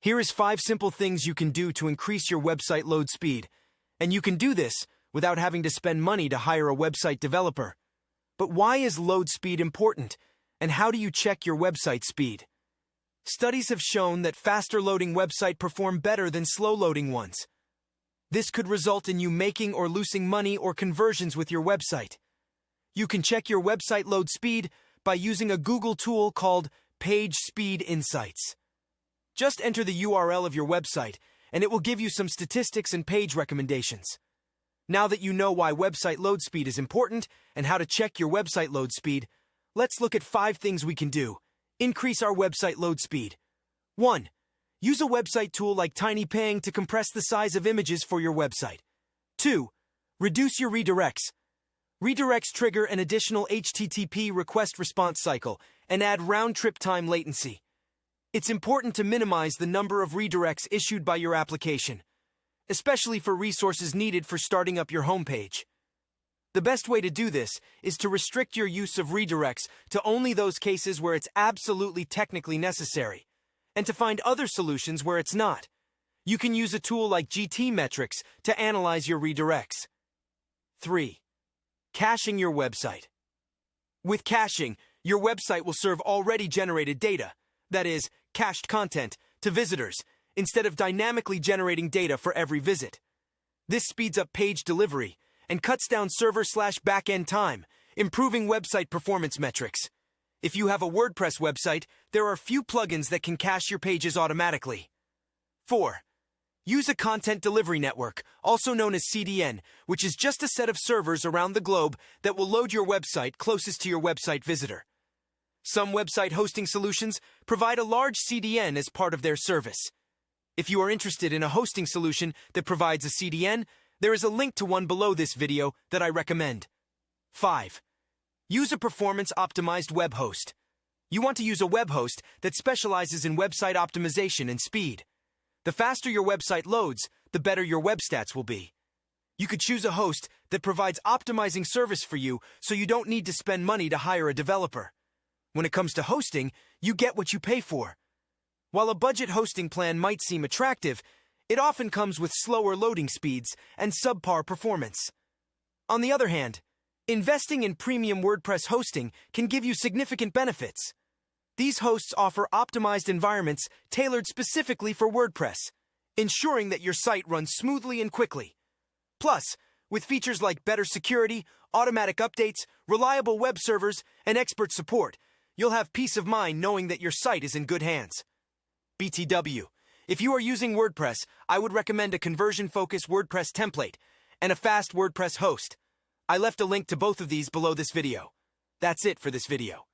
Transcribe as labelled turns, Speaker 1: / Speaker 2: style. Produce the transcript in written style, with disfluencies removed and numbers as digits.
Speaker 1: Here is 5 simple things you can do to increase your website load speed. And you can do this without having to spend money to hire a website developer. But why is load speed important? And how do you check your website speed? Studies have shown that faster loading websites perform better than slow loading ones. This could result in you making or losing money or conversions with your website. You can check your website load speed by using a Google tool called Page Speed Insights. Just enter the URL of your website, and it will give you some statistics and page recommendations. Now that you know why website load speed is important and how to check your website load speed, let's look at 5 things we can do. Increase our website load speed. 1. Use a website tool like TinyPing to compress the size of images for your website. 2. Reduce your redirects. Redirects trigger an additional HTTP request-response cycle and add round-trip time latency. It's important to minimize the number of redirects issued by your application, especially for resources needed for starting up your homepage. The best way to do this is to restrict your use of redirects to only those cases where it's absolutely technically necessary, and to find other solutions where it's not. You can use a tool like GTmetrix to analyze your redirects. 3. Caching your website. With caching, your website will serve already generated data, that is, cached content, to visitors, instead of dynamically generating data for every visit. This speeds up page delivery and cuts down server/backend time, improving website performance metrics. If you have a WordPress website, there are few plugins that can cache your pages automatically. 4. Use a content delivery network, also known as CDN, which is just a set of servers around the globe that will load your website closest to your website visitor. Some website hosting solutions provide a large CDN as part of their service. If you are interested in a hosting solution that provides a CDN, there is a link to one below this video that I recommend. 5. Use a performance-optimized web host. You want to use a web host that specializes in website optimization and speed. The faster your website loads, the better your web stats will be. You could choose a host that provides optimizing service for you so you don't need to spend money to hire a developer. When it comes to hosting, you get what you pay for. While a budget hosting plan might seem attractive, it often comes with slower loading speeds and subpar performance. On the other hand, investing in premium WordPress hosting can give you significant benefits. These hosts offer optimized environments tailored specifically for WordPress, ensuring that your site runs smoothly and quickly. Plus, with features like better security, automatic updates, reliable web servers, and expert support, you'll have peace of mind knowing that your site is in good hands. BTW. If you are using WordPress, I would recommend a conversion-focused WordPress template and a fast WordPress host. I left a link to both of these below this video. That's it for this video.